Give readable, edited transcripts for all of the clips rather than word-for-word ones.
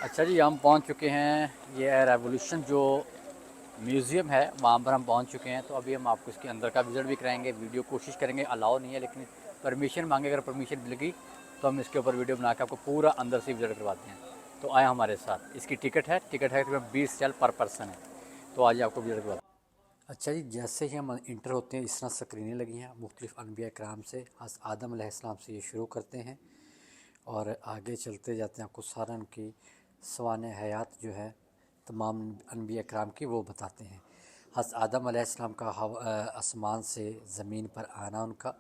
अच्छा जी, हम पहुंच चुके हैं। ये है रेवोल्यूशन जो म्यूज़ियम है, वहाँ पर हम पहुंच चुके हैं। तो अभी हम आपको इसके अंदर का विज़िट भी कराएंगे। वीडियो कोशिश करेंगे, अलाउ नहीं है लेकिन परमिशन मांगे, अगर परमिशन मिल गई तो हम इसके ऊपर वीडियो बना के आपको पूरा अंदर से विज़िट करवाते हैं। तो आए हमारे साथ। इसकी टिकट है तकरीबन 20 पर पर्सन है। तो आज आपको विज़िट करवाते हैं। अच्छा जी, जैसे ही हम इंटर होते हैं इस तरह स्क्रीनें लगी हैं मुख्तलिफ़ अनबिया कराम से। आदम अलैहिस्सलाम से ये शुरू करते हैं और आगे चलते जाते हैं। आपको सारा उनकी सवान हयात जो है तमाम अनबिया कराम की वो बताते हैं। हज़रत आदम अलैहिस्सलाम का आसमान से ज़मीन पर आना उनका,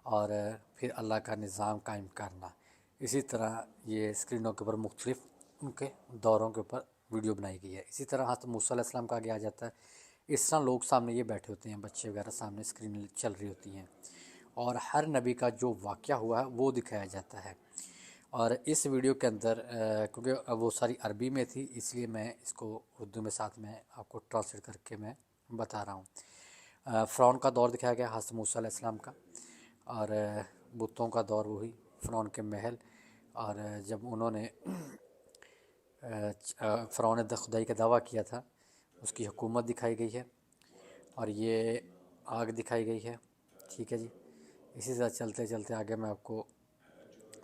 और फिर अल्लाह का निज़ाम कायम करना। इसी तरह ये स्क्रीनों के ऊपर मुख्तलिफ़ उनके दौरों के ऊपर वीडियो बनाई गई है। इसी तरह हज़रत मूसा अलैहिस्सलाम का आगे आ जाता है। इस तरह लोग सामने ये बैठे होते हैं, बच्चे वगैरह सामने स्क्रीन चल रही होती हैं और हर नबी का जो वाक़या हुआ है वो दिखाया जाता है। और इस वीडियो के अंदर क्योंकि वो सारी अरबी में थी इसलिए मैं इसको उर्दू में साथ में आपको ट्रांसलेट करके मैं बता रहा हूँ। फ़िरौन का दौर दिखाया गया हज़रत मूसा अलैहिस्सलाम का, और बुतों का दौर वही फ़िरौन के महल। और जब उन्होंने फ़िरौन ने खुदाई का दावा किया था उसकी हुकूमत दिखाई गई है, और ये आग दिखाई गई है। ठीक है जी। इसी तरह चलते चलते आगे मैं आपको,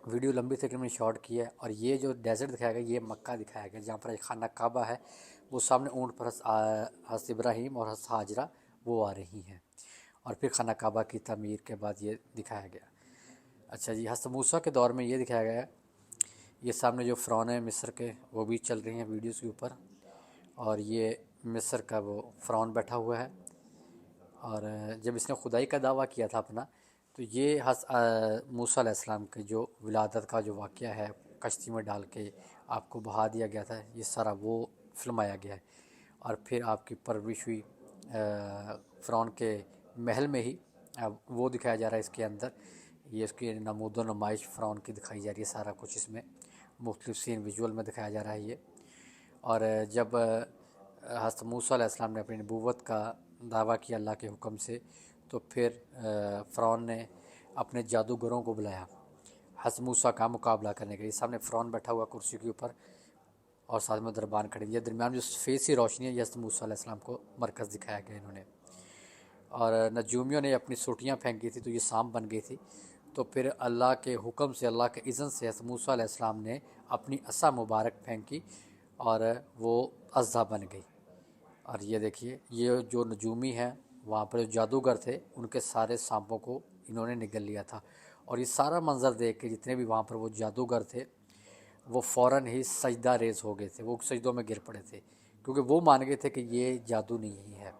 वीडियो लंबी थी लेकिन मैंने शॉर्ट किया है। और ये जो डेजर्ट दिखाया गया ये मक्का दिखाया गया जहाँ पर खाना काबा है। वो सामने ऊँट पर हज़रत इब्राहीम और हज़रत हाजरा वो आ रही हैं, और फिर खाना काबा की तमीर के बाद ये दिखाया गया। अच्छा जी, हज़रत मूसा के दौर में ये दिखाया गया है। ये सामने जो फ़िरौन है मिस्र के वो भी चल रही हैं वीडियोज़ के ऊपर, और ये मिस्र का वो फ़िरौन बैठा हुआ है। और जब इसने खुदाई का दावा किया था अपना, तो ये मूसा अलैहिस्सलाम के जो विलादत का जो वाक़या है, कश्ती में डाल के आपको बहा दिया गया था, ये सारा वो फिल्माया गया है। और फिर आपकी परवरिश हुई फ़िरौन के महल में ही, अब वो दिखाया जा रहा है इसके अंदर। ये इसकी नमूदो नुमाइश फ़िरौन की दिखाई जा रही है, सारा कुछ इसमें मुख्तलिफ़ सीन विजुअल में दिखाया जा रहा है ये। और जब हज़रत मूसा अलैहिस्सलाम ने अपनी नबूवत का दावा किया अल्लाह के हुक्म से, तो फिर फ़िरौन ने अपने जादूगरों को बुलाया हज़रत मूसा का मुकाबला करने के लिए। सामने फ़िरौन बैठा हुआ कुर्सी के ऊपर और साथ में दरबान खड़े हुए। दरमियान जो सफ़ेद सी रोशनी है, हज़रत मूसा अलैहिस्सलाम को मरकज़ दिखाया गया इन्होंने। और नजूमियों ने अपनी सोटियाँ फेंकी थी तो ये सांप बन गई थी। तो फिर अल्लाह के हुक्म से, अल्लाह के इज़्ज़न से हज़रत मूसा अलैहिस्सलाम ने अपनी असा मुबारक फेंकी और वो अज़्ज़ा बन गई। और ये देखिए, ये जो नजूमी हैं वहाँ पर जो जादूगर थे उनके सारे सांपों को इन्होंने निगल लिया था। और ये सारा मंज़र देख के जितने भी वहाँ पर वो जादूगर थे वो फ़ौरन ही सजदा रेज़ हो गए थे, वो सजदों में गिर पड़े थे, क्योंकि वो मान गए थे कि ये जादू नहीं है।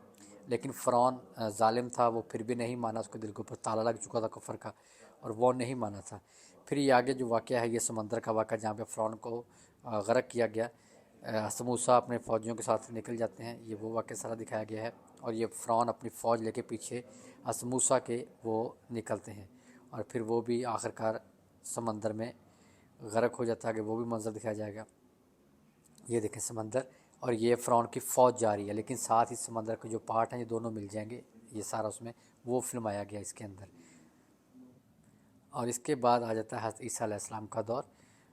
लेकिन फ़िरौन ज़ालिम था, वो फिर भी नहीं माना। उसके दिल के ऊपर ताला लग चुका था कुफर का, और वो नहीं माना था। फिर ये आगे जो वाक़या है ये समंदर का वाक़या जहाँ पे फ़िरौन को गरक किया गया। हज़रत मूसा अपने फ़ौजियों के साथ निकल जाते हैं, ये वो वाक़या सारा दिखाया गया है। और ये फ़िरौन अपनी फ़ौज लेके पीछे हज़रत मूसा के वो निकलते हैं, और फिर वो भी आखिरकार समंदर में गरक हो जाता है। कि वो भी मंजर दिखाया जाएगा। ये देखें समंदर, और ये फ़िरौन की फ़ौज जा रही है, लेकिन साथ ही समंदर के जो पार्ट हैं ये दोनों मिल जाएंगे। ये सारा उसमें वो फिल्माया गया इसके अंदर। और इसके बाद आ जाता है हज़रत ईसा अलैहिस्सलाम का दौर।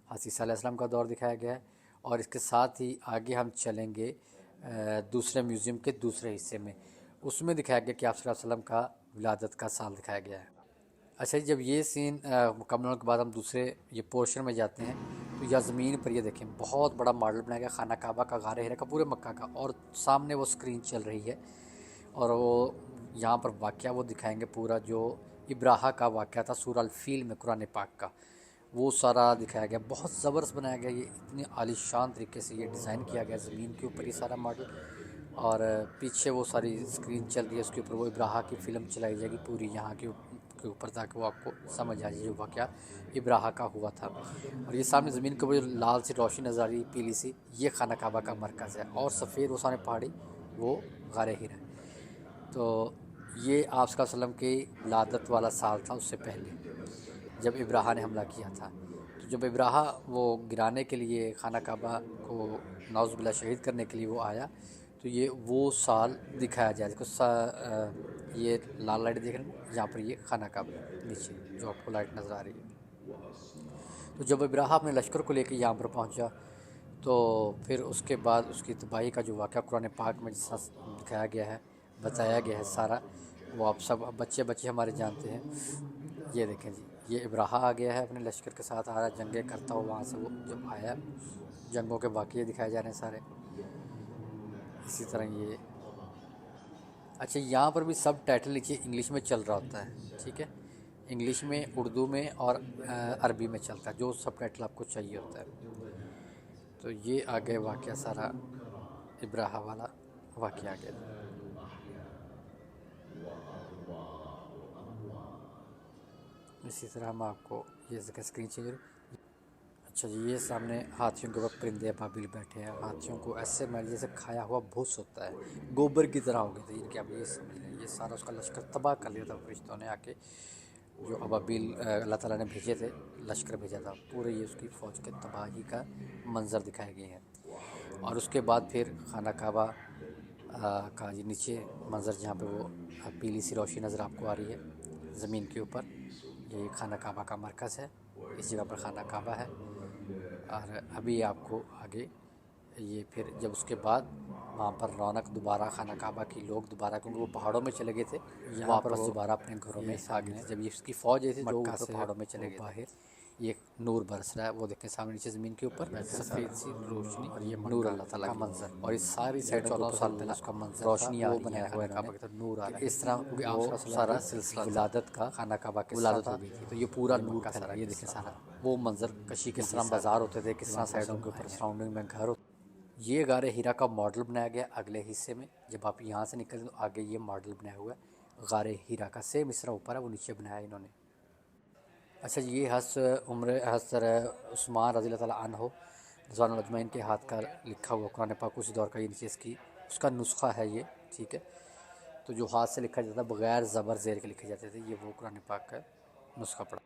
हज़रत ईसा अलैहिस्सलाम का दौर दिखाया गया है। और इसके साथ ही आगे हम चलेंगे दूसरे म्यूज़ियम के दूसरे हिस्से में। उसमें दिखाया गया कि आप सल्लल्लाहु अलैहि वसल्लम का विलादत का साल दिखाया गया है। अच्छा जी, जब ये सीन मुकम्मल होने के बाद हम दूसरे ये पोर्शन में जाते हैं, तो यह ज़मीन पर ये देखें बहुत बड़ा मॉडल बनाया गया खाना काबा का, गार हिरा का, पूरे मक्का का, और सामने वो स्क्रीन चल रही है। और वो यहाँ पर वाक़या वो दिखाएंगे पूरा जो इब्राहा का वाक़या था सूरह अल फील में कुरान पाक का, वो सारा दिखाया गया। बहुत ज़बरदस्त बनाया गया, ये इतनी आलीशान तरीके से ये डिज़ाइन किया गया ज़मीन के ऊपर ये सारा मॉडल। और पीछे वो सारी स्क्रीन चल रही है, उसके ऊपर वो इब्राहा की फ़िल्म चलाई जाएगी पूरी यहाँ के ऊपर, ताकि वो आपको समझ आ जाए जो वाक़या इब्राहा का हुआ था। और ये सामने ज़मीन के ऊपर जो लाल सी रोशनी नज़र आ रही है पीली सी, ये खाना काबा का मरकज़ है। और सफ़ेद वो सामने पहाड़ी वो गार हिरा है। तो ये आप सल्लल्लाहु अलैहि वसल्लम की विलादत वाला साल था, उससे पहले जब इब्राहा ने हमला किया था। तो जब इब्राहा वो गिराने के लिए खाना काबा को नाउज़ुबिल्लाह शहीद करने के लिए वो आया, तो ये वो साल दिखाया जाए। देखो ये लाल लाइट देख रहे हैं यहाँ पर, ये खाना काबा नीचे जो आपको लाइट नज़र आ रही है। तो जब इब्राहा अपने लश्कर को लेकर यहाँ पर पहुँचा, तो फिर उसके बाद उसकी तबाही का जो वाक़या कुरान पाक में जिस तरह दिखाया गया है, बताया गया है सारा, वो आप सब बच्चे बच्चे हमारे जानते हैं। ये देखें जी, ये इब्राहा आ गया है अपने लश्कर के साथ, आ रहा जंगें करता हुआ वहाँ से वो जब आया, जंगों के वाक़ये दिखाए जा रहे हैं सारे। इसी तरह ये अच्छा, यहाँ पर भी सब टाइटल नीचे इंग्लिश में चल रहा होता है, ठीक है। इंग्लिश में, उर्दू में और अरबी में चलता है, जो सब टाइटल आपको चाहिए होता है। तो ये आ गए वाक़या सारा, इब्राहा वाला वाक़या आ गया। इसी तरह हम आपको ये स्क्रीन चेंज। अच्छा जी, ये सामने हाथियों के ऊपर परिंदे अबाबिल बैठे हैं। हाथियों को ऐसे मान जैसे खाया हुआ भूस होता है, गोबर की तरह हो गए थे इनके। आप ये समझ लें, ये सारा उसका लश्कर तबाह कर लिया था फरिश्तों ने आके, जो अबाबिल अल्लाह ताला ने भेजे थे, लश्कर भेजा था। पूरे ये उसकी फ़ौज के तबाही का मंजर दिखाए गए हैं। और उसके बाद फिर खाना काबा का ये नीचे मंजर, जहाँ पे वो पीली सी रोशनी नज़र आपको आ रही है ज़मीन के ऊपर, ये खाना काबा का मरकज़ है। इस जगह पर खाना काबा है। और अभी आपको आगे ये फिर जब उसके बाद वहाँ पर रौनक दोबारा खाना काबा की, लोग दोबारा, क्योंकि वो पहाड़ों में चले गए थे, यहाँ पर दोबारा अपने घरों में आ गए थे। जब ये उसकी फ़ौज आई थी जो ऊपर पहाड़ों में चले गए बाहर, ये नूर बरस रहा है, वो देखें सामने नीचे ज़मीन के ऊपर सफ़ेद सी रोशनी, और ये नूर अल्लाह ताला का मंजर। और इस सारी साइड 14 साल पहले उसका मंजर रोशनी वो बनाया हुआ है खाना काबा, नूर आ रहा है। इस तरह वो सारा सिलसिला विलादत का खाना काबा के विलादत हो गई थी, तो ये पूरा नूर फैला रहा है। ये देखें सारा वो मंजर कशी, किस तरह बाजार होते थे, किस तरह साइडों के ऊपर सराउंडिंग में घर। ये गारे हीरा का मॉडल बनाया गया अगले हिस्से में। जब आप यहाँ से निकलें तो आगे ये मॉडल बनाया हुआ है गारे हीरा का, सेम इस तरह ऊपर है, वो नीचे बनाया इन्होंने। अच्छा जी, ये हज़रत उस्मान रज़ी अल्लाह ताला अन्हो रज़ियल्लाहु अजमईन के हाथ का लिखा हुआ कुरान पाक उसी दौर का, ये नीचे इसकी उसका नुस्खा है ये, ठीक है। तो जो हाथ से लिखा जाता था बग़ैर ज़बर ज़ेर के लिखे जाते थे, ये वो कुरान पाक का नुस्खा पड़ा।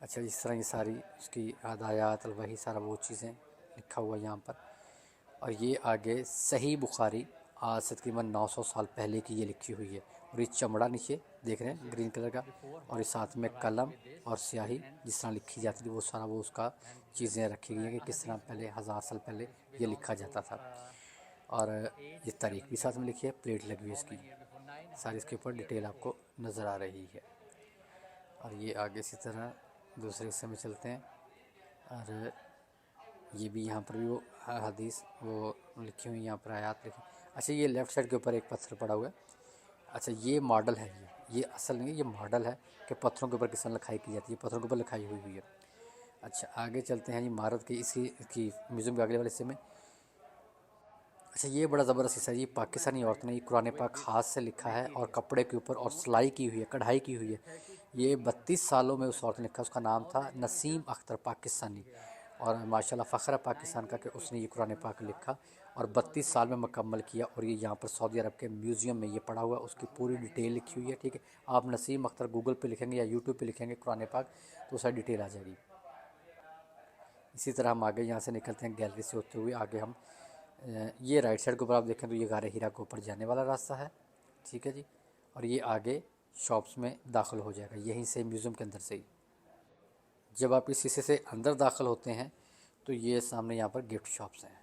अच्छा, इस तरह ये सारी उसकी आदायात वही सारा वो चीज़ें लिखा हुआ यहाँ पर। और ये आगे सही बुखारी आज से तकरीबन 900 साल पहले की ये लिखी हुई है। और ये चमड़ा नीचे देख रहे हैं ग्रीन कलर का, और इस साथ में कलम और स्याही जिस तरह लिखी जाती थी वो सारा वो उसका चीज़ें रखी गई हैं कि किस तरह पहले 1000 साल पहले ये लिखा जाता था। और ये तारीख भी साथ में लिखी है, प्लेट लगी हुई है इसकी, सारी इसके ऊपर डिटेल आपको नज़र आ रही है। और ये आगे इसी तरह दूसरे हिस्से में चलते हैं। और ये भी यहाँ पर भी वो हदीस वो लिखी हुई, यहाँ पर आयात लिखी। अच्छा, ये लेफ़्ट साइड के ऊपर एक पत्थर पड़ा हुआ है। अच्छा, ये मॉडल है, ये असल नहीं है, ये मॉडल है कि पत्थरों के ऊपर किस तरह लिखाई की जाती है, पत्थरों के ऊपर लिखाई हुई है। अच्छा, आगे चलते हैं इमारत के इसकी म्यूज़ियम के अगले वाले हिस्से में। अच्छा, ये बड़ा ज़बरदस्त हिस्सा है। ये पाकिस्तानी औरत ने ये कुरान पाक हाथ से लिखा है और कपड़े के ऊपर और सिलाई की हुई है, कढ़ाई की हुई है। ये 32 सालों में उस औरत ने लिखा, उसका नाम था नसीम अख्तर पाकिस्तानी। और माशाल्लाह फ़ख्र है पाकिस्तान का कि उसने ये कुरान पाक लिखा और 32 साल में मुकम्मल किया। और ये यहाँ पर सऊदी अरब के म्यूज़ियम में ये पड़ा हुआ है, उसकी पूरी डिटेल लिखी हुई है, ठीक है। आप नसीम अख्तर गूगल पे लिखेंगे या यूट्यूब पे लिखेंगे कुरान पाक, तो सारी डिटेल आ जाएगी। इसी तरह हम आगे यहाँ से निकलते हैं, गैलरी से होते हुए आगे हम ये राइट साइड के ऊपर आप देखें तो ये गारे हीरा के ऊपर जाने वाला रास्ता है, ठीक है जी। और ये आगे शॉप्स में दाखिल हो जाएगा यहीं से, म्यूज़ियम के अंदर से ही। जब आप इस हिस्से से अंदर दाखिल होते हैं तो ये सामने यहाँ पर गिफ्ट शॉप्स हैं।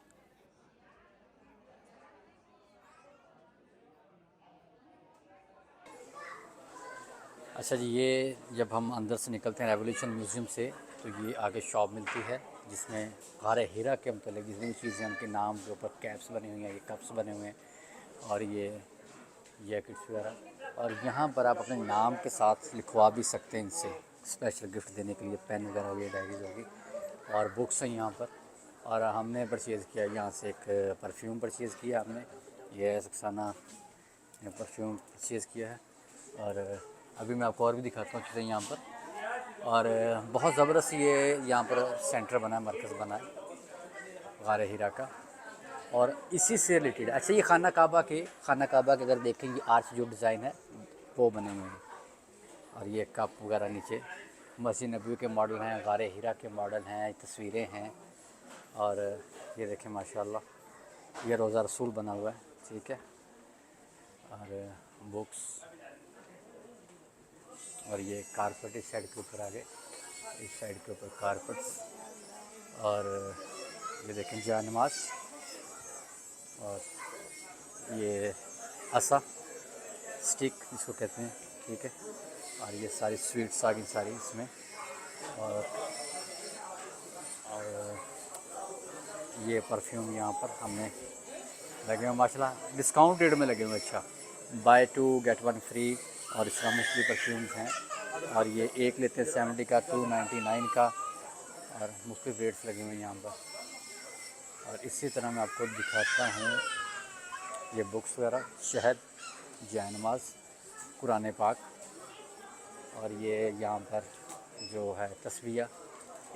अच्छा जी, ये जब हम अंदर से निकलते हैं रेवोल्यूशन म्यूज़ियम से तो ये आगे शॉप मिलती है जिसमें गारे हीरा के मतलब जितनी चीज़ें उनके नाम के ऊपर कैप्स बने हुए हैं, ये कप्स बने हुए हैं, और ये जैकेट्स वगैरह। और यहाँ पर आप अपने नाम के साथ लिखवा भी सकते हैं इनसे, स्पेशल गिफ्ट देने के लिए पेन वगैरह हो गई, डायरीज होगी, और बुक्स हैं यहाँ पर। और हमने परचेज़ किया यहाँ से एक परफ्यूम परचेज़ किया हमने, ये सक्साना परफ्यूम परचेज़ किया है। और अभी मैं आपको और भी दिखाता हूँ चीज़ें यहाँ पर। और बहुत ज़बरदस्त ये यहाँ पर सेंटर बना है, मरकज़ बना है गारे हीरा का, और इसी से रिलेटेड। अच्छा, ये खाना काबा के अगर देखेंगे आर्च जो डिज़ाइन है वो बने हुए हैं। और ये कप वगैरह नीचे मस्जिद नबवी के मॉडल हैं, गारे हीरा के मॉडल हैं, तस्वीरें हैं। और ये देखें माशाल्लाह, ये रोज़ा रसूल बना हुआ है, ठीक है। और बुक्स, और ये कारपेट इस साइड के ऊपर आ गए, इस साइड के ऊपर कारपेट्स। और ये देखें जाय नमाज, और ये असा स्टिक जिसको कहते हैं, ठीक है। और ये सारी स्वीट्स आ गई सारी इसमें, और ये परफ्यूम यहाँ पर हमने लगे हुए माशाल्लाह डिस्काउंट रेट में लगे हुए। अच्छा, बाय 2 गेट 1 फ्री, और इस तरह मुख्तलिफ परफ्यूम्स हैं। और ये एक लेते हैं 70 का, 299 का, और मुख्तलिफ रेट्स लगे हुए हैं यहाँ पर। और इसी तरह मैं आपको दिखाता हूँ ये बुक्स वगैरह, शहद, जाय नमाज, कुरान पाक, और ये यहाँ पर जो है तस्बीह,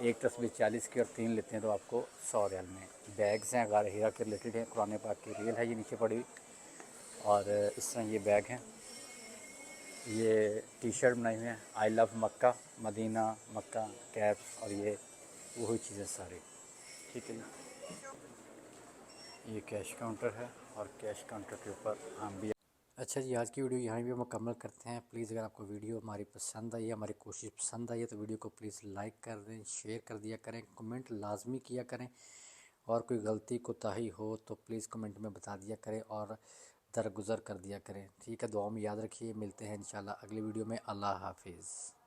एक तस्बीह 40 की, और 3 लेते हैं तो आपको 100 रियाल में। बैग्स हैं गार हीरा के रिलेटेड हैं, कुरान पाक की रियल है ये नीचे पड़ी हुई, और इस तरह ये बैग हैं। ये टी शर्ट बनाई हुई हैं, I love Mecca, Medina Mecca cap, और ये वही चीज़ें सारी, ठीक है जी। ये कैश काउंटर है, और कैश काउंटर के ऊपर हम भी। अच्छा जी, आज की वीडियो यहाँ भी मुकम्मल करते हैं। प्लीज़ अगर आपको वीडियो हमारी पसंद आई है, हमारी कोशिश पसंद आई है, तो वीडियो को प्लीज़ लाइक कर दें, शेयर कर दिया करें, कमेंट लाजमी किया करें, और कोई गलती कोताही हो तो प्लीज़ कमेंट में बता दिया करें, और दरगुजर कर दिया करें, ठीक है। दुआ में याद रखिए, मिलते हैं इंशाल्लाह अगली वीडियो में। अल्लाह हाफिज़।